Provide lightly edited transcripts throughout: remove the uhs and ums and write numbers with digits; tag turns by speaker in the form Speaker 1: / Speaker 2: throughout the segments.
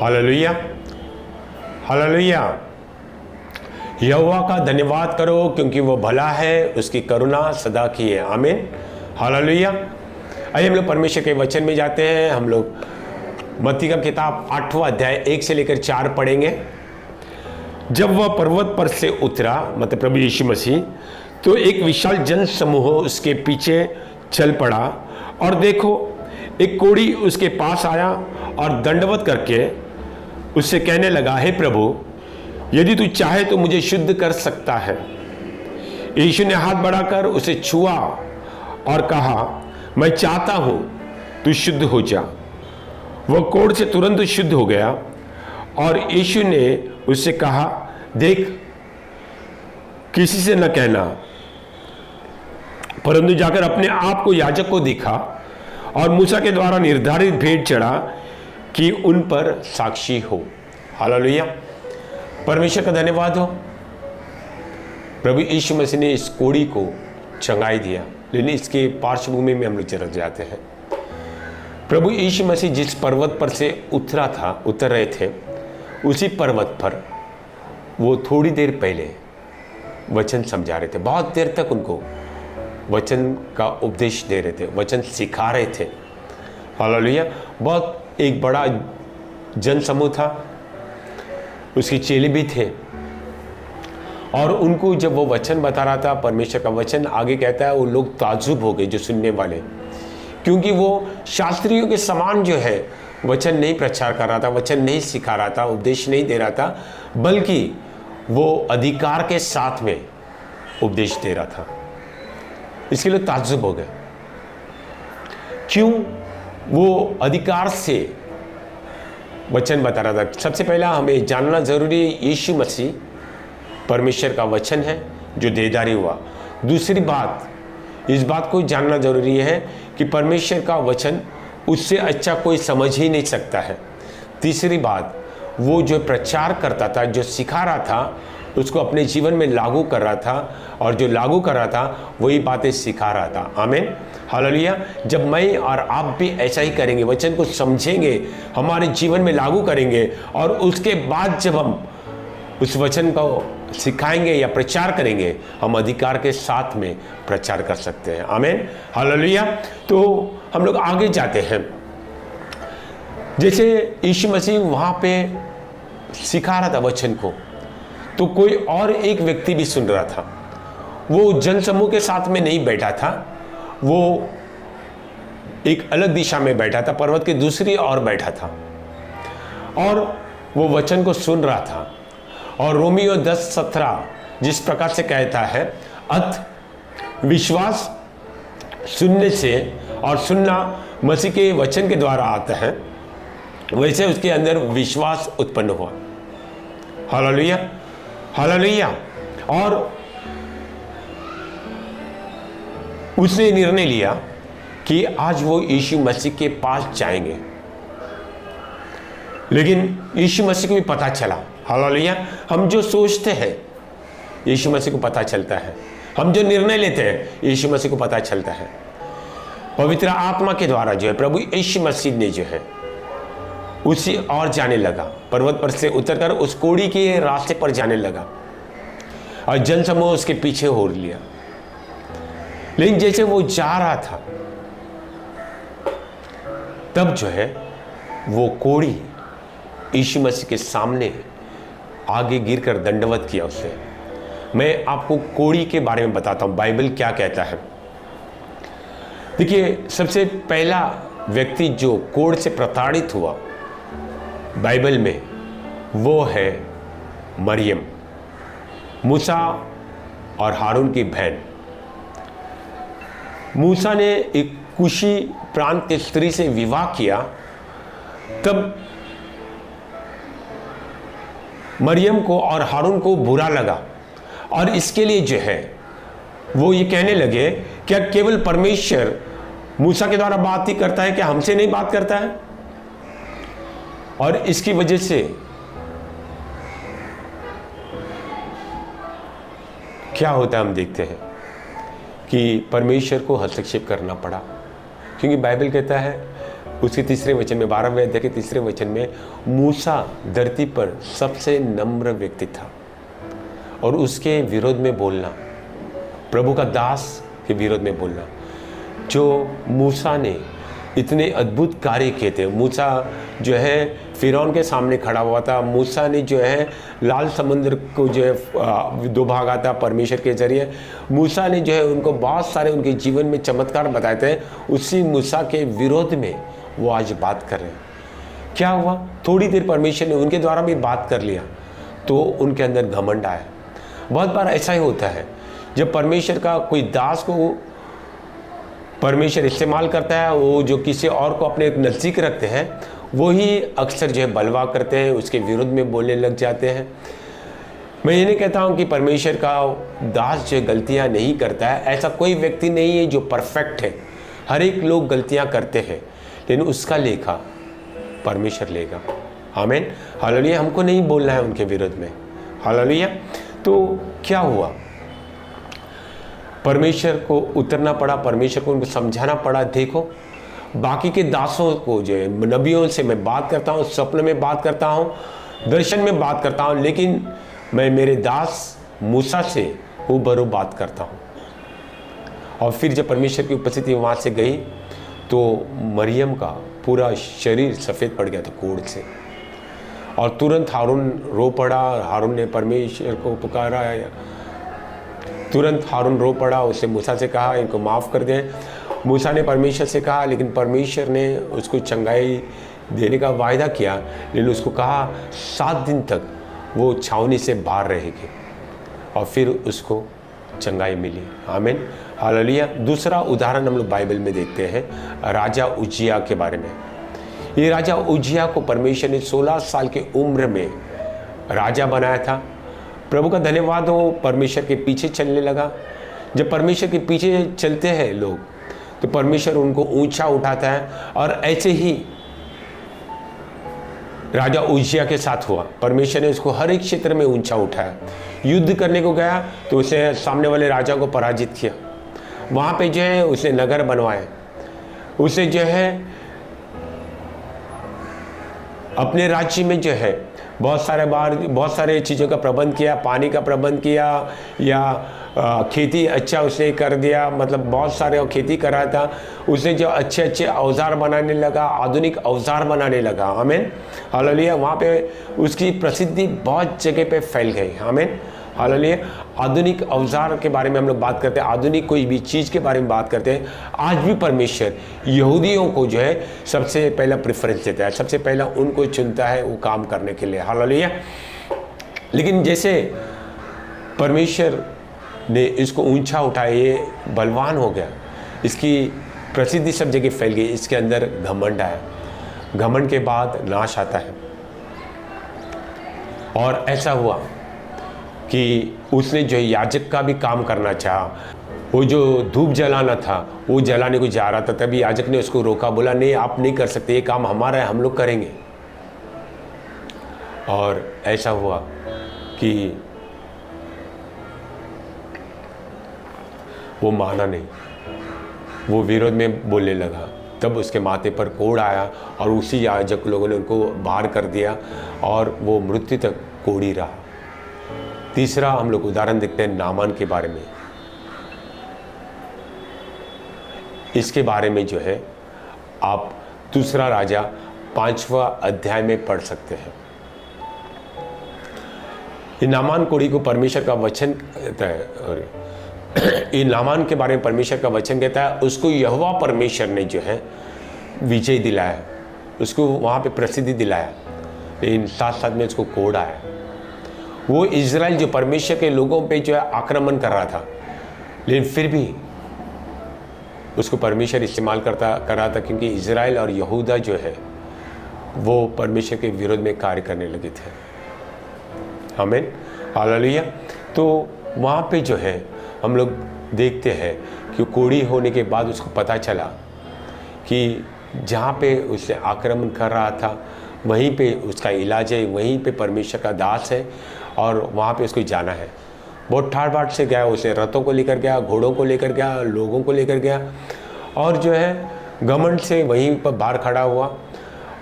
Speaker 1: Hallelujah, hallelujah. यहोवा का धन्यवाद करो क्योंकि वो भला है, उसकी करुणा सदा की है। आमीन, हालेलुया। आइए हम लोग परमेश्वर के वचन में जाते हैं। हम लोग मत्ती का किताब 8वां अध्याय 1 से लेकर 4 पढ़ेंगे। जब वह पर्वत पर से उतरा, मतलब प्रभु यीशु मसीह, तो एक विशाल जन समूह उसके पीछे चल पड़ा। और देखो, एक कोढ़ी उसके पास आया और दंडवत करके उससे कहने लगा, हे प्रभु, यदि तू चाहे तो मुझे शुद्ध कर सकता है। यीशु ने हाथ बढ़ाकर उसे छुआ और कहा, मैं चाहता हूं, तू शुद्ध हो जा। वह कोढ़ से तुरंत शुद्ध हो गया। और यीशु ने उससे कहा, देख, किसी से न कहना, परंतु जाकर अपने आप को याजक को दिखा और मूसा के द्वारा निर्धारित भेंट चढ़ा कि उन पर साक्षी हो। हालेलुया, परमेश्वर का धन्यवाद हो। प्रभु यीशु मसीह ने इस कोढ़ी को चंगाई दिया। लेकिन इसके पार्श्वभूमि में हम लोग चले जाते हैं। प्रभु यीशु मसीह जिस पर्वत पर से उतर रहे थे, उसी पर्वत पर वो थोड़ी देर पहले वचन समझा रहे थे। बहुत देर तक उनको वचन का उपदेश दे रहे थे, वचन सिखा रहे थे। हालेलुया। बहुत एक बड़ा जन समूह था, उसके चेले भी थे। और उनको जब वो वचन बता रहा था, परमेश्वर का वचन आगे कहता है, वो लोग ताज्जुब हो गए जो सुनने वाले, क्योंकि वो शास्त्रियों के समान जो है वचन नहीं प्रचार कर रहा था, वचन नहीं सिखा रहा था, उपदेश नहीं दे रहा था, बल्कि वो अधिकार के साथ में उपदेश दे रहा था। इसके लिए ताज्जुब हो गए। क्यों? वो अधिकार से वचन बता रहा था। सबसे पहला हमें जानना जरूरी है, यीशु मसीह परमेश्वर का वचन है जो देदारी हुआ। दूसरी बात, इस बात को जानना जरूरी है कि परमेश्वर का वचन उससे अच्छा कोई समझ ही नहीं सकता है। तीसरी बात, वो जो प्रचार करता था, जो सिखा रहा था, उसको अपने जीवन में लागू कर रहा था, और जो लागू कर रहा था वही बातें सिखा रहा था। आमीन, हालेलुया। जब मैं और आप भी ऐसा ही करेंगे, वचन को समझेंगे, हमारे जीवन में लागू करेंगे, और उसके बाद जब हम उस वचन को सिखाएंगे या प्रचार करेंगे, हम अधिकार के साथ में प्रचार कर सकते हैं। आमीन, हालेलुया। तो हम लोग आगे जाते हैं। जैसे यीशु मसीह वहां पे सिखा रहा था वचन को, तो कोई और एक व्यक्ति भी सुन रहा था। वो जनसमूह के साथ में नहीं बैठा था, वो एक अलग दिशा में बैठा था, पर्वत के दूसरी ओर बैठा था, और वो वचन को सुन रहा था। और रोमियो 10:17 जिस प्रकार से कहता है, अत विश्वास सुनने से, और सुनना मसीह के वचन के द्वारा आता है, वैसे उसके अंदर विश्वास उत्पन्न हुआ। Hallelujah, hallelujah. और उसने निर्णय लिया कि आज वो यीशु मसीह के पास जाएंगे। लेकिन यीशु मसीह को भी पता चला, हालेलुया, हम जो सोचते हैं यीशु मसीह को पता चलता है, हम जो निर्णय लेते हैं यीशु मसीह को पता चलता है। पवित्र आत्मा के द्वारा जो है प्रभु यीशु मसीह ने जो है उसी और जाने लगा, पर्वत पर से उतरकर उस कोढ़ी के रास्ते पर जाने लगा, और जनसमूह उसके पीछे हो लिया। लेकिन जैसे वो जा रहा था, तब जो है वो कोढ़ी यीशु मसीह के सामने आगे गिरकर दंडवत किया उससे। मैं आपको कोढ़ी के बारे में बताता हूं, बाइबल क्या कहता है। देखिए, सबसे पहला व्यक्ति जो कोढ़ से प्रताड़ित हुआ बाइबल में, वो है मरियम, मूसा और हारून की बहन। मूसा ने एक कुशी प्रांत के स्त्री से विवाह किया, तब मरियम को और हारून को बुरा लगा, और इसके लिए जो है वो ये कहने लगे, क्या केवल परमेश्वर मूसा के द्वारा बात ही करता है, क्या हमसे नहीं बात करता है? और इसकी वजह से क्या होता है, हम देखते हैं कि परमेश्वर को हस्तक्षेप करना पड़ा, क्योंकि बाइबल कहता है उसके तीसरे वचन में, 12वें अध्याय के तीसरे वचन में, मूसा धरती पर सबसे नम्र व्यक्ति था और उसके विरोध में बोलना, प्रभु का दास के विरोध में बोलना, जो मूसा ने इतने अद्भुत कार्य किए थे। मूसा जो है फिरौन के सामने खड़ा हुआ था, मूसा ने जो है लाल समुद्र को जो है दो भागा था परमेश्वर के जरिए, मूसा ने जो है उनको बहुत सारे उनके जीवन में चमत्कार बताए थे। उसी मूसा के विरोध में वो आज बात कर रहे हैं। क्या हुआ, थोड़ी देर परमेश्वर ने उनके द्वारा भी बात कर लिया तो उनके अंदर घमंड आया। बहुत बार ऐसा ही होता है, जब परमेश्वर का कोई दास को परमेश्वर इस्तेमाल करता है, वो जो किसी और को अपने नज़दीक रखते हैं वो ही अक्सर जो है बलवा करते हैं, उसके विरुद्ध में बोलने लग जाते हैं। मैं ये नहीं कहता हूँ कि परमेश्वर का दास जो गलतियाँ नहीं करता है, ऐसा कोई व्यक्ति नहीं है जो परफेक्ट है। हर एक लोग गलतियाँ करते हैं, लेकिन उसका लेखा परमेश्वर लेगा। आमीन, हालेलुया। हमको नहीं बोलना है उनके विरुद्ध में, हालेलुया। तो क्या हुआ, परमेश्वर को उतरना पड़ा, परमेश्वर को उनको समझाना पड़ा। देखो, बाकी के दासों को जो है, नबियों से मैं बात करता हूँ, सपने में बात करता हूँ, दर्शन में बात करता हूँ, लेकिन मैं मेरे दास मूसा से रूबरू बात करता हूँ। और फिर जब परमेश्वर की उपस्थिति वहाँ से गई तो मरियम का पूरा शरीर सफ़ेद पड़ गया था कोढ़ से, और तुरंत हारून रो पड़ा। हारून ने परमेश्वर को पुकारा, तुरंत हारून रो पड़ा, उसने मूसा से कहा इनको माफ़ कर दें। मूसा ने परमेश्वर से कहा, लेकिन परमेश्वर ने उसको चंगाई देने का वायदा किया, लेकिन उसको कहा 7 दिन तक वो छावनी से बाहर रहेगी, और फिर उसको चंगाई मिली। आमीन, हालेलुया। दूसरा उदाहरण हम लोग बाइबल में देखते हैं, राजा उज्जिया के बारे में। ये राजा उज्जिया को परमेश्वर ने 16 साल की उम्र में राजा बनाया था। प्रभु का धन्यवाद हो, परमेश्वर के पीछे चलने लगा। जब परमेश्वर के पीछे चलते हैं लोग तो परमेश्वर उनको ऊंचा उठाता है, और ऐसे ही राजा उज्जिया के साथ हुआ। परमेश्वर ने उसको हर एक क्षेत्र में ऊंचा उठाया। युद्ध करने को गया तो उसने सामने वाले राजा को पराजित किया। वहाँ पे जो है उसने नगर बनवाए, उसे जो है अपने राज्य में जो है बहुत सारे चीज़ों का प्रबंध किया, पानी का प्रबंध किया, या खेती अच्छा उसने कर दिया, मतलब बहुत सारे खेती कर रहा था। उसने जो अच्छे अच्छे औजार बनाने लगा, आधुनिक औजार बनाने लगा। आमीन, हालेलुया। वहाँ पे उसकी प्रसिद्धि बहुत जगह पे फैल गई। आमीन, हालेलुया। आधुनिक औजार के बारे में हम लोग बात करते हैं, आधुनिक कोई भी चीज़ के बारे में बात करते हैं। आज भी परमेश्वर यहूदियों को जो है सबसे पहला प्रेफरेंस देता है, सबसे पहला उनको चुनता है वो काम करने के लिए। हालेलुया। लेकिन जैसे परमेश्वर ने इसको ऊंचा उठाया, ये बलवान हो गया, इसकी प्रसिद्धि सब जगह फैल गई, इसके अंदर घमंड आया। घमंड के बाद नाश आता है। और ऐसा हुआ कि उसने जो याजक का भी काम करना चाहा, वो जो धूप जलाना था वो जलाने को जा रहा था, तभी याजक ने उसको रोका, बोला नहीं आप नहीं कर सकते, ये काम हमारा है, हम लोग करेंगे। और ऐसा हुआ कि वो माना नहीं, वो विरोध में बोलने लगा। तब उसके माथे पर कोढ़ आया और उसी याजक लोगों ने उनको बाहर कर दिया और वो मृत्यु तक कोढ़ी रहा। तीसरा हम लोग उदाहरण देखते हैं नामान के बारे में। इसके बारे में जो है आप दूसरा राजा 5वां अध्याय में पढ़ सकते हैं। ये नामान कोढ़ी को परमेश्वर का वचन कहता है, और ये नामान के बारे में परमेश्वर का वचन कहता है उसको यहोवा परमेश्वर ने जो है विजय दिलाया, उसको वहाँ पे प्रसिद्धि दिलाया, लेकिन साथ साथ में उसको कोढ़ आया। वो इज़राइल जो परमेश्वर के लोगों पे जो है आक्रमण कर रहा था, लेकिन फिर भी उसको परमेश्वर इस्तेमाल कर रहा था, क्योंकि इज़राइल और यहूदा जो है वो परमेश्वर के विरोध में कार्य करने लगे थे। आमीन, हालेलुया। तो वहाँ पे जो है हम लोग देखते हैं कि कोढ़ी होने के बाद उसको पता चला कि जहाँ पे उसने आक्रमण कर रहा था वहीं पे उसका इलाज है, वहीं पे परमेश्वर का दास है और वहाँ पे उसको जाना है। बहुत ठाड़ बाट से गया, उसे रथों को लेकर गया, घोड़ों को लेकर गया, लोगों को लेकर गया, और जो है घमंड से वहीं पर बाहर खड़ा हुआ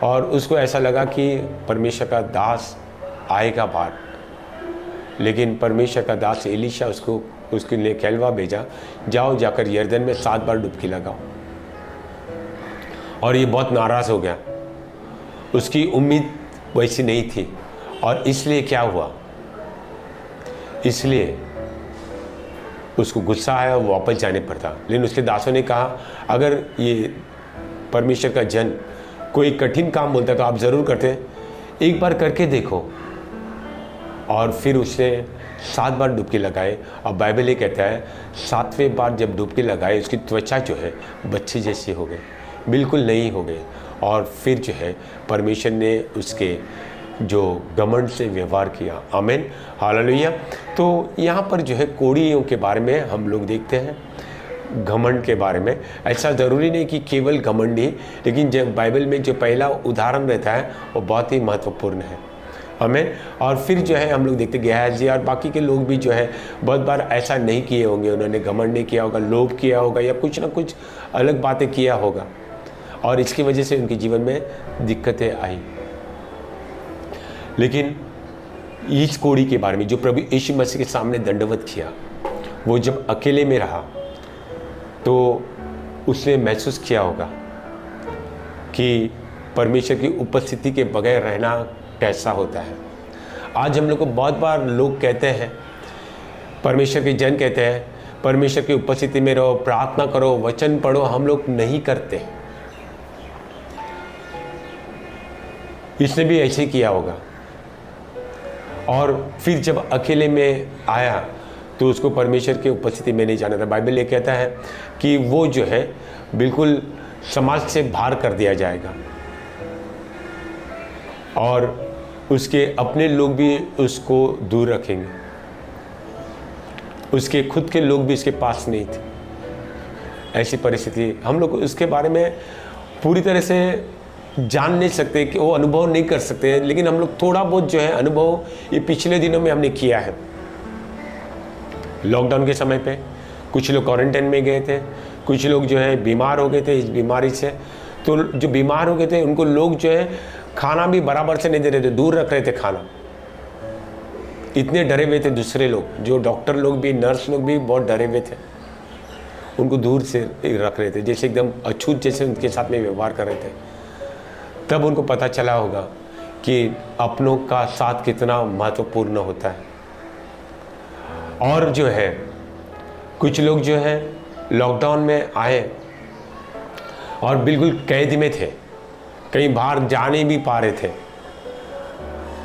Speaker 1: और उसको ऐसा लगा कि परमेश्वर का दास आएगा बाहर, लेकिन परमेश्वर का दास एलीशा उसके लिए कहलवा भेजा, जाओ जाकर यरदन में 7 बार डुबकी लगाओ। और ये बहुत नाराज़ हो गया, उसकी उम्मीद वैसी नहीं थी और इसलिए क्या हुआ, इसलिए उसको गुस्सा आया और वापस जाने पर था। लेकिन उसके दासों ने कहा अगर ये परमेश्वर का जन कोई कठिन काम बोलता तो आप ज़रूर करते, एक बार करके देखो। और फिर उसने 7 बार डुबकी लगाए और बाइबल ये कहता है 7वें बार जब डुबकी लगाए उसकी त्वचा जो है बच्चे जैसी हो गई, बिल्कुल नई हो गई। और फिर जो है परमेश्वर ने उसके जो घमंड से व्यवहार किया। आमीन, हालेलुया। तो यहाँ पर जो है कोड़ियों के बारे में हम लोग देखते हैं, घमंड के बारे में। ऐसा ज़रूरी नहीं कि केवल घमंड ही, लेकिन जब बाइबल में जो पहला उदाहरण रहता है वो बहुत ही महत्वपूर्ण है। हमें और फिर जो है हम लोग देखते गेहाजी और बाकी के लोग भी जो है बहुत बार ऐसा नहीं किए होंगे, उन्होंने घमंड नहीं किया होगा, लोभ किया होगा या कुछ ना कुछ अलग बातें किया होगा और इसकी वजह से उनके जीवन में दिक्कतें आई। लेकिन इस कोड़ी के बारे में जो प्रभु यीशु मसीह के सामने दंडवत किया, वो जब अकेले में रहा तो उसने महसूस किया होगा कि परमेश्वर की उपस्थिति के बगैर रहना कैसा होता है। आज हम लोग को बहुत बार लोग कहते हैं, परमेश्वर के जन कहते हैं परमेश्वर की उपस्थिति में रहो, प्रार्थना करो, वचन पढ़ो, हम लोग नहीं करते। इसने भी ऐसे किया होगा और फिर जब अकेले में आया तो उसको परमेश्वर की उपस्थिति में नहीं जाना था। बाइबल ये कहता है कि वो जो है बिल्कुल समाज से बाहर कर दिया जाएगा और उसके अपने लोग भी उसको दूर रखेंगे, उसके खुद के लोग भी इसके पास नहीं थे। ऐसी परिस्थिति हम लोग उसके बारे में पूरी तरह से जान नहीं सकते कि वो अनुभव नहीं कर सकते, लेकिन हम लोग थोड़ा बहुत जो है अनुभव ये पिछले दिनों में हमने किया है। लॉकडाउन के समय पे कुछ लोग क्वारंटाइन में गए थे, कुछ लोग जो है बीमार हो गए थे इस बीमारी से। तो जो बीमार हो गए थे उनको लोग जो है खाना भी बराबर से नहीं दे रहे थे, दूर रख रहे थे खाना, इतने डरे हुए थे। दूसरे लोग जो डॉक्टर लोग भी, नर्स लोग भी बहुत डरे हुए थे, उनको दूर से रख रहे थे, जैसे एकदम अछूत जैसे उनके साथ में व्यवहार कर रहे थे। तब उनको पता चला होगा कि अपनों का साथ कितना महत्वपूर्ण होता है। और जो है कुछ लोग जो है लॉकडाउन में आए और बिल्कुल कैद में थे, कहीं बाहर जा नहीं भी पा रहे थे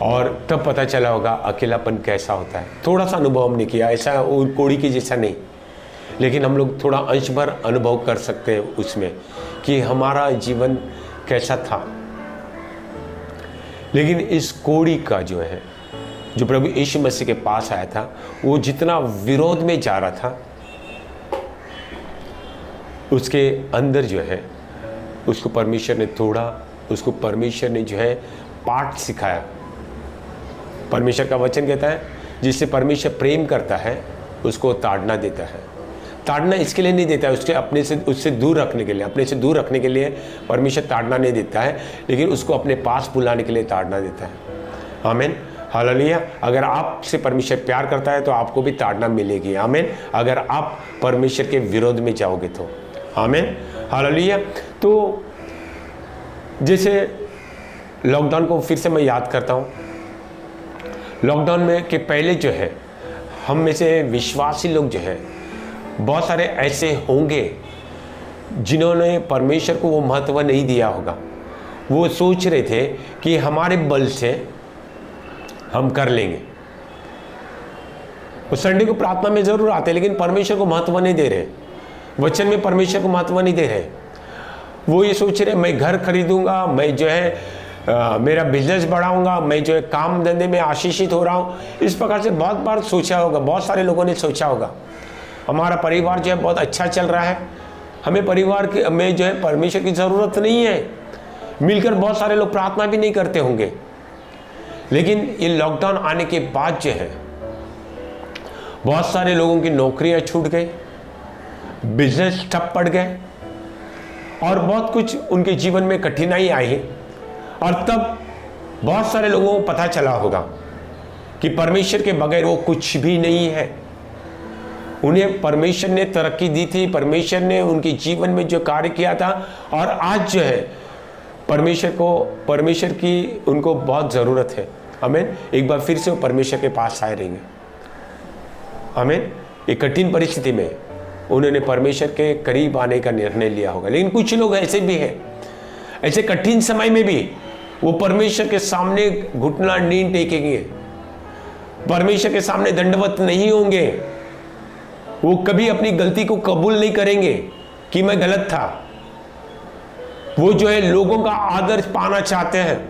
Speaker 1: और तब पता चला होगा अकेलापन कैसा होता है। थोड़ा सा अनुभव हमने किया, ऐसा कोड़ी की जैसा नहीं, लेकिन हम लोग थोड़ा अंश भर अनुभव कर सकते हैं उसमें कि हमारा जीवन कैसा था। लेकिन इस कोड़ी का जो है जो प्रभु यीशु मसीह के पास आया था, वो जितना विरोध में जा रहा था उसके अंदर जो है उसको परमेश्वर ने तोड़ा, उसको परमेश्वर ने जो है पाठ सिखाया। परमेश्वर का वचन कहता है जिससे परमेश्वर प्रेम करता है उसको ताड़ना देता है। ताड़ना इसके लिए नहीं देता है उससे दूर रखने के लिए, अपने से दूर रखने के लिए परमेश्वर ताड़ना नहीं देता है, लेकिन उसको अपने पास बुलाने के लिए ताड़ना देता है। आमीन, हालेलुया। अगर आपसे परमेश्वर प्यार करता है तो आपको भी ताड़ना मिलेगी। आमीन, अगर आप परमेश्वर के विरोध में जाओगे तो। आमीन, हालेलुया। तो जैसे लॉकडाउन को फिर से मैं याद करता हूँ, लॉकडाउन में के पहले जो है हम में से विश्वासी लोग जो है बहुत सारे ऐसे होंगे जिन्होंने परमेश्वर को वो महत्व नहीं दिया होगा। वो सोच रहे थे कि हमारे बल से हम कर लेंगे। वो संडे को प्रार्थना में जरूर आते लेकिन परमेश्वर को महत्व नहीं दे रहे, वचन में परमेश्वर को महत्व नहीं दे रहे। वो ये सोच रहे मैं घर खरीदूंगा, मैं जो है मेरा बिजनेस बढ़ाऊंगा, मैं जो है काम धंधे में आशीषित हो रहा हूँ। इस प्रकार से बहुत बार सोचा होगा, बहुत सारे लोगों ने सोचा होगा। हमारा परिवार जो है बहुत अच्छा चल रहा है, हमें परिवार में जो है परमेश्वर की ज़रूरत नहीं है। मिलकर बहुत सारे लोग प्रार्थना भी नहीं करते होंगे। लेकिन ये लॉकडाउन आने के बाद जो है बहुत सारे लोगों की नौकरियां छूट गई, बिजनेस ठप पड़ गए और बहुत कुछ उनके जीवन में कठिनाई आई, और तब बहुत सारे लोगों को पता चला होगा कि परमेश्वर के बगैर वो कुछ भी नहीं है। उन्हें परमेश्वर ने तरक्की दी थी, परमेश्वर ने उनके जीवन में जो कार्य किया था, और आज जो है परमेश्वर की उनको बहुत ज़रूरत है। आमीन। एक बार फिर से वो परमेश्वर के पास आए रहेंगे। आमीन। एक कठिन परिस्थिति में उन्होंने परमेश्वर के करीब आने का निर्णय लिया होगा। लेकिन कुछ लोग ऐसे भी हैं, ऐसे कठिन समय में भी वो परमेश्वर के सामने घुटना नहीं टेकेंगे, परमेश्वर के सामने दंडवत नहीं होंगे, वो कभी अपनी गलती को कबूल नहीं करेंगे कि मैं गलत था। वो जो है लोगों का आदर पाना चाहते हैं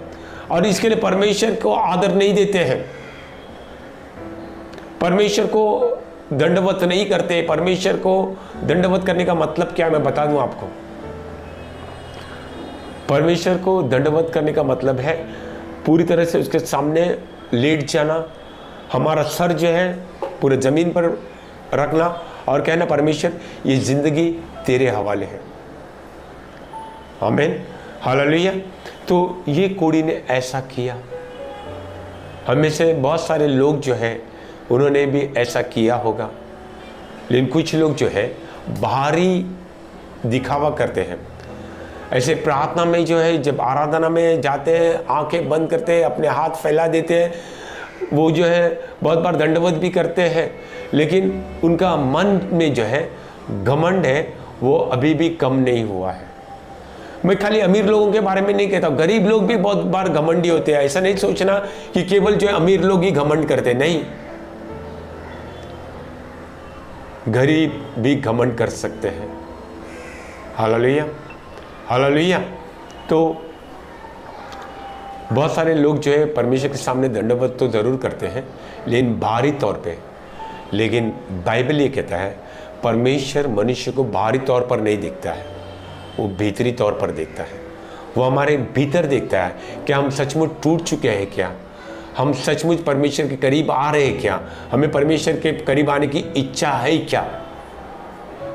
Speaker 1: और इसके लिए परमेश्वर को आदर नहीं देते हैं, परमेश्वर को दंडवत नहीं करते। परमेश्वर को दंडवत करने का मतलब क्या, मैं बता दूं आपको। परमेश्वर को दंडवत करने का मतलब है पूरी तरह से उसके सामने लेट जाना, हमारा सर जो है पूरे जमीन पर रखना और कहना, परमेश्वर ये जिंदगी तेरे हवाले है। आमीन। हालेलुया। तो ये कोढ़ी ने ऐसा किया। हम में से बहुत सारे लोग जो है उन्होंने भी ऐसा किया होगा। लेकिन कुछ लोग जो है बाहरी दिखावा करते हैं। ऐसे प्रार्थना में जो है, जब आराधना में जाते हैं, आंखें बंद करते हैं, अपने हाथ फैला देते हैं, वो जो है बहुत बार दंडवत भी करते हैं, लेकिन उनका मन में जो है घमंड है, वो अभी भी कम नहीं हुआ है। मैं खाली अमीर लोगों के बारे में नहीं कहता, गरीब लोग भी बहुत बार घमंडी होते हैं। ऐसा नहीं सोचना कि केवल जो है अमीर लोग ही घमंड करते, नहीं, गरीब भी घमंड कर सकते हैं। Hallelujah, hallelujah. तो बहुत सारे लोग जो है परमेश्वर के सामने दंडवत तो जरूर करते हैं, लेकिन बाहरी तौर पे। लेकिन बाइबल ये कहता है परमेश्वर मनुष्य को बाहरी तौर पर नहीं देखता है, वो भीतरी तौर पर देखता है। वो हमारे भीतर देखता है कि हम सचमुच टूट चुके हैं क्या, हम सचमुच परमेश्वर के करीब आ रहे हैं क्या, हमें परमेश्वर के करीब आने की इच्छा है क्या,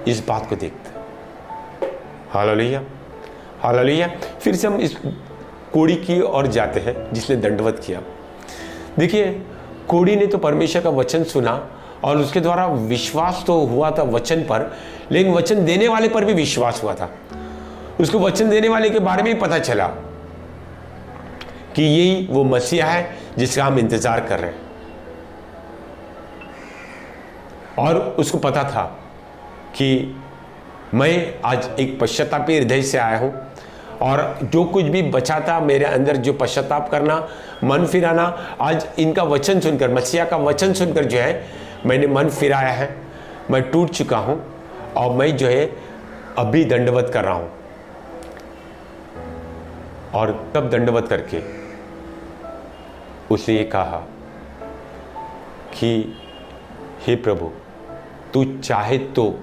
Speaker 1: इस बात को देखता है। Hallelujah, hallelujah. फिर से हम इस कोढ़ी की ओर जाते हैं जिसने दंडवत किया। देखिए, कोढ़ी ने तो परमेश्वर का वचन सुना और उसके द्वारा विश्वास तो हुआ था वचन पर, लेकिन वचन देने वाले पर भी विश्वास हुआ था। उसको वचन देने वाले के बारे में ही पता चला कि यही वो मसीहा है जिसका हम इंतजार कर रहे हैं। और उसको पता था कि मैं आज एक पश्चातापी हृदय से आया हूं, और जो कुछ भी बचा था मेरे अंदर, जो पश्चाताप करना, मन फिराना, आज इनका वचन सुनकर, मसीहा का वचन सुनकर जो है मैंने मन फिराया है। मैं टूट चुका हूं और मैं जो है अभी दंडवत कर रहा हूं। और तब दंडवत करके उसे ये कहा कि हे प्रभु, तू चाहे तो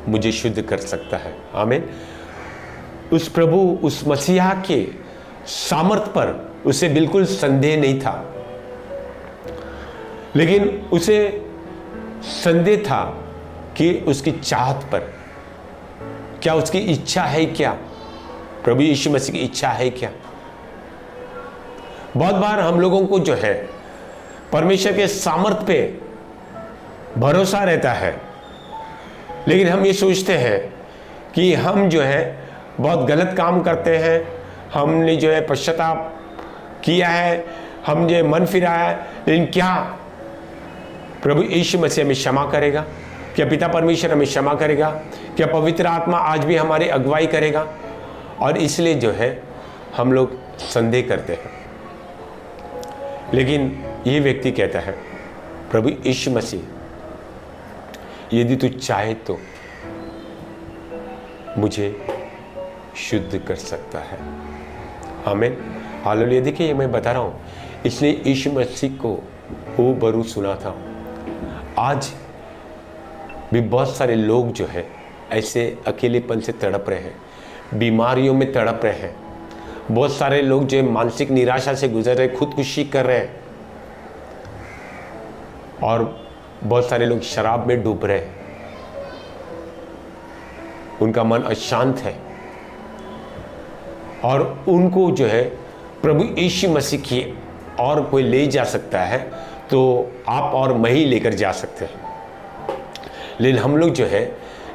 Speaker 1: मुझे शुद्ध कर सकता है। आमीन। उस प्रभु, उस मसीहा के सामर्थ पर उसे बिल्कुल संदेह नहीं था, लेकिन उसे संदेह था कि उसकी चाहत पर, क्या उसकी इच्छा है क्या, प्रभु यीशु मसीह की इच्छा है क्या। बहुत बार हम लोगों को जो है परमेश्वर के सामर्थ पे भरोसा रहता है, लेकिन हम ये सोचते हैं कि हम जो है बहुत गलत काम करते हैं, हमने जो है पश्चाताप किया है, हम जो मन फिराया है, लेकिन क्या प्रभु यीशु मसीह हमें क्षमा करेगा? क्या पिता परमेश्वर हमें क्षमा करेगा? क्या पवित्र आत्मा आज भी हमारी अगुवाई करेगा? और इसलिए जो है हम लोग संदेह करते हैं। लेकिन ये व्यक्ति कहता है, प्रभु यीशु मसीह, यदि तू चाहे तो मुझे शुद्ध कर सकता है। आमीन, हालेलुया। देखिए, मैं बता रहा हूँ, इसलिए यीशु मसीह को हो बरू सुना था। आज भी बहुत सारे लोग जो है ऐसे अकेलेपन से तड़प रहे हैं, बीमारियों में तड़प रहे हैं। बहुत सारे लोग जो मानसिक निराशा से गुजर रहे, खुदकुशी कर रहे हैं, और बहुत सारे लोग शराब में डूब रहे हैं। उनका मन अशांत है, और उनको जो है प्रभु यीशु मसीह की और कोई ले जा सकता है तो आप और मैं ही लेकर जा सकते हैं। लेकिन हम लोग जो है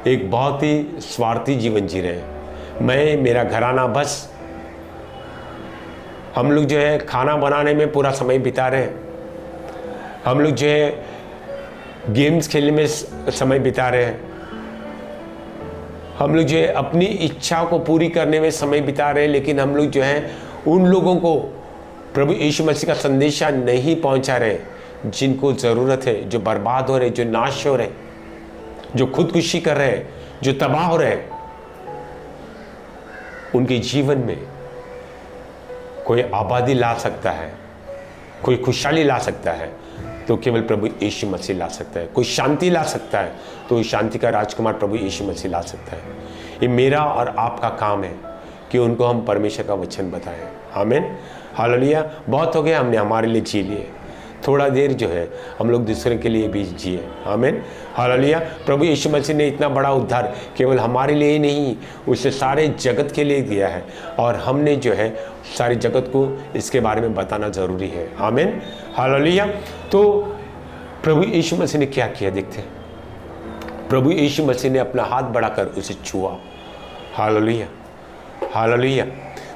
Speaker 1: एक बहुत ही स्वार्थी जीवन जी रहे हैं। मैं, मेरा घराना, बस हम लोग जो है खाना बनाने में पूरा समय बिता रहे हैं। हम लोग जो है गेम्स खेलने में समय बिता रहे हैं। हम लोग जो है अपनी इच्छा को पूरी करने में समय बिता रहे हैं। लेकिन हम लोग जो है उन लोगों को प्रभु यीशु मसीह का संदेशा नहीं पहुंचा रहे जिनको ज़रूरत है, जो बर्बाद हो रहे, जो नाश हो रहे, जो खुदकुशी कर रहे हैं, जो तबाह हो रहे हैं। उनके जीवन में कोई आबादी ला सकता है, कोई खुशहाली ला सकता है तो केवल प्रभु यीशु मसीह ला सकता है। कोई शांति ला सकता है तो शांति का राजकुमार प्रभु यीशु मसीह ला सकता है। ये मेरा और आपका काम है कि उनको हम परमेश्वर का वचन बताएं। आमीन, हालेलुया। बहुत हो गया, हमने हमारे लिए जी लिए, थोड़ा देर जो है हम लोग दूसरे के लिए भी जिए। आमीन, हालेलुया। प्रभु यीशु मसीह ने इतना बड़ा उद्धार केवल हमारे लिए ही नहीं, उसे सारे जगत के लिए दिया है और हमने जो है सारे जगत को इसके बारे में बताना ज़रूरी है। आमीन, हालेलुया। तो प्रभु यीशु मसीह ने क्या किया देखते हैं। प्रभु यीशु मसीह ने अपना हाथ बढ़ाकर उसे छुआ। Hallelujah, hallelujah.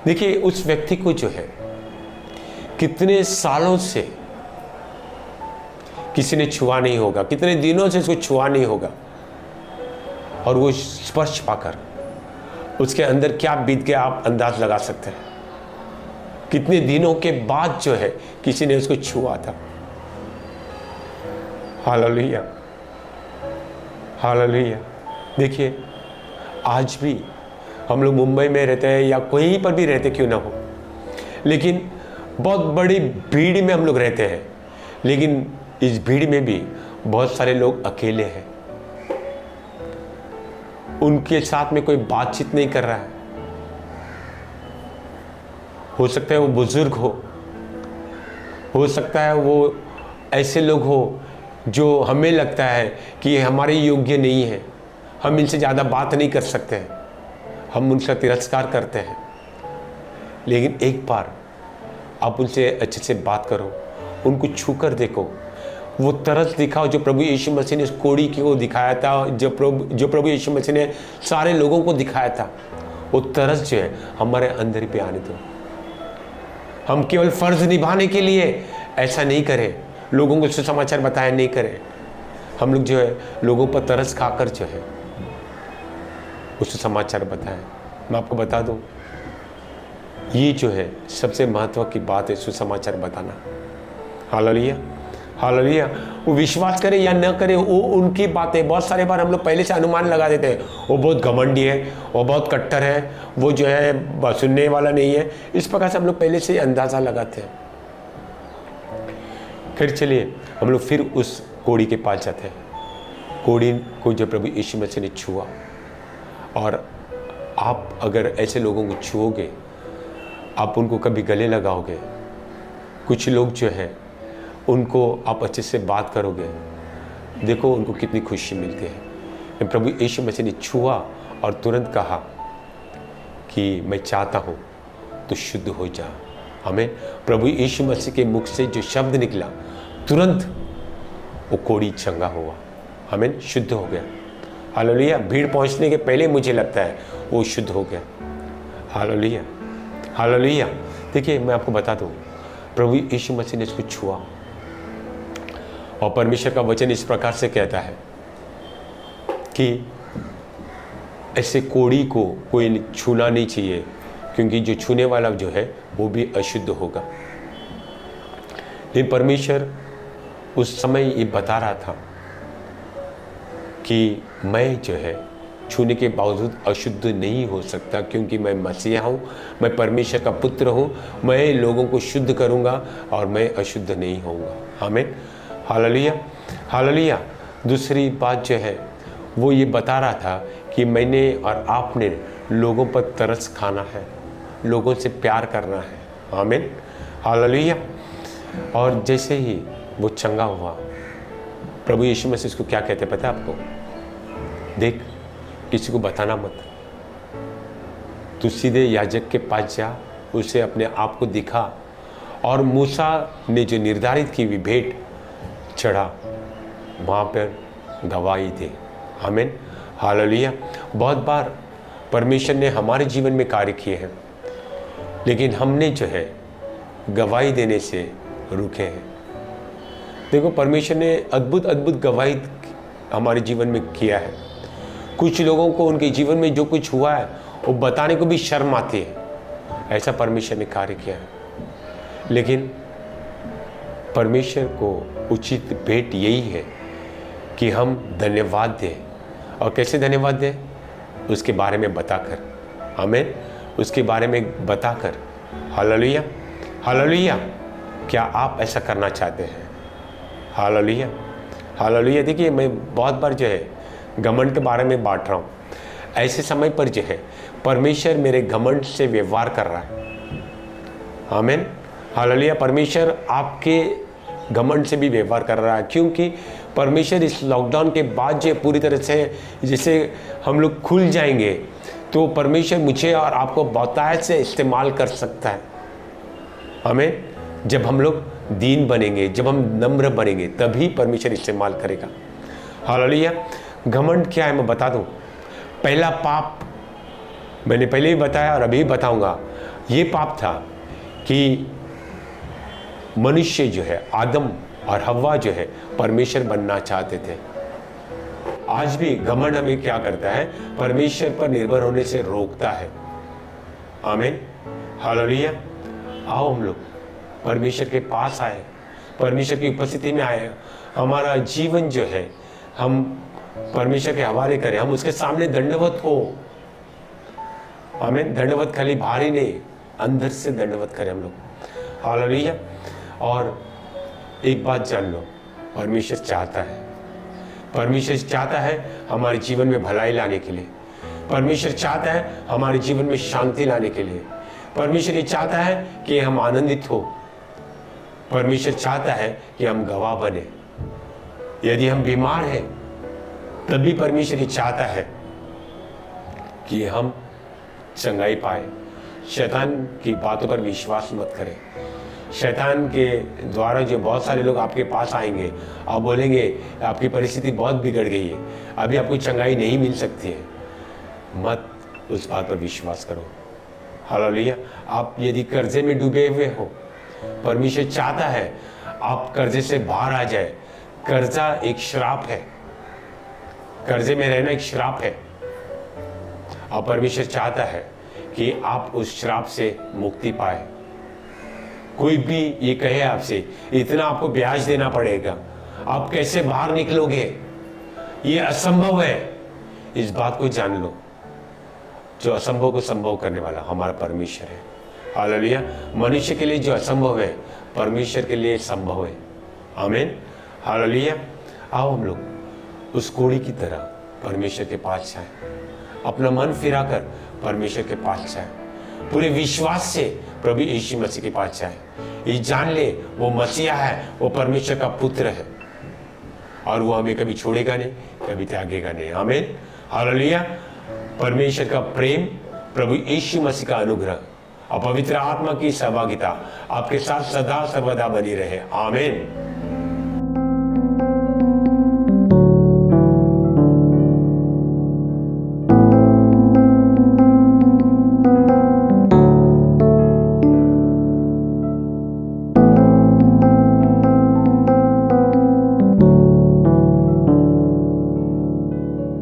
Speaker 1: देखिए उस व्यक्ति को जो है कितने सालों से किसी ने छुआ नहीं होगा, कितने दिनों से उसको छुआ नहीं होगा, और वो स्पर्श पाकर उसके अंदर क्या बीत गया आप अंदाज लगा सकते हैं। कितने दिनों के बाद जो है किसी ने उसको छुआ था। Hallelujah, hallelujah. देखिए आज भी हम लोग मुंबई में रहते हैं या कहीं पर भी रहते क्यों ना हो, लेकिन बहुत बड़ी भीड़ में हम लोग रहते हैं, लेकिन इस भीड़ में भी बहुत सारे लोग अकेले हैं। उनके साथ में कोई बातचीत नहीं कर रहा है। हो सकता है वो बुजुर्ग हो सकता है वो ऐसे लोग हो जो हमें लगता है कि ये हमारे योग्य नहीं है, हम इनसे ज़्यादा बात नहीं कर सकते हैं, हम उनका तिरस्कार करते हैं। लेकिन एक बार आप उनसे अच्छे से बात करो, उनको छू कर देखो, वो तरस दिखाओ जो प्रभु यीशु मसीह ने उस कोढ़ी को दिखाया था, जो प्रभु यीशु मसीह ने सारे लोगों को दिखाया था। वो तरस जो है हमारे अंदर पे आने दो। हम केवल फर्ज निभाने के लिए ऐसा नहीं करें, लोगों को सुसमाचार बताया नहीं करें। हम लोग जो है लोगों पर तरस खाकर जो है उस समाचार बताएं। मैं आपको बता दूं, ये जो है सबसे महत्व की बात है, सुसमाचार बताना। Hallelujah, hallelujah. वो विश्वास करे या न करे वो उनकी बात है। बहुत सारे बार हम लोग पहले से अनुमान लगा देते हैं, वो बहुत घमंडी है, वो बहुत कट्टर है, वो जो है सुनने वाला नहीं है। इस प्रकार से हम लोग पहले से अंदाज़ा लगाते हैं। फिर चलिए हम लोग फिर उस कोढ़ी के पास जाते हैं। कोढ़ी को जो प्रभु यीशु मसीह ने छुआ, और आप अगर ऐसे लोगों को छुओगे, आप उनको कभी गले लगाओगे, कुछ लोग जो है उनको आप अच्छे से बात करोगे, देखो उनको कितनी खुशी मिलती है। प्रभु यीशु मसीह ने छुआ और तुरंत कहा कि मैं चाहता हूँ तो शुद्ध हो जा। हमें प्रभु यीशु मसीह के मुख से जो शब्द निकला, तुरंत वो कोढ़ी चंगा हुआ। हमें शुद्ध हो गया। हालेलुया। भीड़ पहुँचने के पहले मुझे लगता है वो शुद्ध हो गया। Hallelujah, hallelujah. देखिए मैं आपको बता दूँ, प्रभु यीशु मसीह ने इसको छुआ, और परमेश्वर का वचन इस प्रकार से कहता है कि ऐसे कोढ़ी को कोई छूना नहीं चाहिए, क्योंकि जो छूने वाला जो है वो भी अशुद्ध होगा। लेकिन परमेश्वर उस समय ये बता रहा था कि मैं जो है छूने के बावजूद अशुद्ध नहीं हो सकता, क्योंकि मैं मसीहा हूँ, मैं परमेश्वर का पुत्र हूँ। मैं लोगों को शुद्ध करूँगा और मैं अशुद्ध नहीं होऊंगा। आमीन, हालेलुया, हालेलुया। दूसरी बात जो है वो ये बता रहा था कि मैंने और आपने लोगों पर तरस खाना है, लोगों से प्यार करना है। आमीन, हालेलुया। और जैसे ही वो चंगा हुआ, प्रभु यीशु मसीह इसको क्या कहते पता है आपको? देख, किसी को बताना मत, तू सीधे याजक के पास जा, उसे अपने आप को दिखा, और मूसा ने जो निर्धारित की हुई भेंट चढ़ा, वहाँ पर गवाही दे। आमीन, हालेलुया। बहुत बार परमेश्वर ने हमारे जीवन में कार्य किए हैं, लेकिन हमने जो है गवाही देने से रुके हैं। देखो, परमेश्वर ने अद्भुत अद्भुत गवाही हमारे जीवन में किया है। कुछ लोगों को उनके जीवन में जो कुछ हुआ है वो बताने को भी शर्म आती है, ऐसा परमेश्वर ने कार्य किया है। लेकिन परमेश्वर को उचित भेंट यही है कि हम धन्यवाद दें। और कैसे धन्यवाद दें? उसके बारे में बताकर। आमीन, उसके बारे में बताकर। Hallelujah, hallelujah. क्या आप ऐसा करना चाहते हैं? Hallelujah, hallelujah. देखिए, मैं बहुत बार जो है घमंड के बारे में बांट रहा हूँ। ऐसे समय पर जो है परमेश्वर मेरे घमंड से व्यवहार कर रहा है। आमीन, हालेलुया। परमेश्वर आपके घमंड से भी व्यवहार कर रहा है, क्योंकि परमेश्वर इस लॉकडाउन के बाद जो पूरी तरह से जैसे हम लोग खुल जाएंगे, तो परमेश्वर मुझे और आपको बहुतायत से इस्तेमाल कर सकता है। हमें जब हम लोग दीन बनेंगे, जब हम नम्र बनेंगे, तभी परमेश्वर इस्तेमाल करेगा। हालेलुया। घमंड क्या है मैं बता दूं। पहला पाप मैंने पहले ही बताया और अभी बताऊंगा। ये पाप था कि मनुष्य जो है, आदम और हव्वा जो है, परमेश्वर बनना चाहते थे। आज भी घमंड हमें क्या करता है? परमेश्वर पर निर्भर होने से रोकता है। आमीन, हालेलुया। आओ हम लोग परमेश्वर के पास आए, परमेश्वर की उपस्थिति में आए। हमारा जीवन जो है हम परमेश्वर के हवाले करें, हम उसके सामने दंडवत हो। आमीन, दंडवत खाली बाहरी नहीं, अंदर से दंडवत करें हम लोग। हालेलुया। और एक बात जान लो, परमेश्वर चाहता है, परमेश्वर चाहता है हमारे जीवन में भलाई लाने के लिए। परमेश्वर चाहता है हमारे जीवन में शांति लाने के लिए। परमेश्वर ये चाहता है कि हम आनंदित हो। परमेश्वर चाहता है कि हम गवाह बने। यदि हम बीमार हैं, तभी परमेश्वर ये चाहता है कि हम चंगाई पाए। शैतान की बातों पर विश्वास मत करें। शैतान के द्वारा जो बहुत सारे लोग आपके पास आएंगे और बोलेंगे आपकी परिस्थिति बहुत बिगड़ गई है, अभी आपको चंगाई नहीं मिल सकती है, मत उस बात पर विश्वास करो। हालेलुया। आप यदि कर्जे में डूबे हुए हो, परमेश्वर चाहता है आप कर्जे से बाहर आ जाए। कर्जा एक श्राप है, कर्जे में रहना एक श्राप है, और परमेश्वर चाहता है कि आप उस श्राप से मुक्ति पाए। कोई भी ये कहे आपसे इतना आपको ब्याज देना पड़ेगा, आप कैसे बाहर निकलोगे, ये असंभव है, इस बात को जान लो। जो असंभव को संभव करने वाला हमारा परमेश्वर है। हालेलुया। मनुष्य के लिए जो असंभव है, परमेश्वर के लिए संभव है। आमीन, हालेलुया। आओ हम लोग उस कोढ़ी की तरह परमेश्वर के पास जाएं, अपना मन फिराकर परमेश्वर के पास जाएं, पूरे विश्वास से प्रभु यीशु मसीह के पास जाएं। ये जान ले वो मसीहा है, वो परमेश्वर का पुत्र है, और वो हमें कभी छोड़ेगा नहीं, कभी त्यागेगा नहीं। आमीन, हालेलुया। परमेश्वर का प्रेम, प्रभु यीशु मसीह का अनुग्रह और पवित्र आत्मा की सहभागिता आपके साथ सदा सर्वदा बनी रहे। आमीन।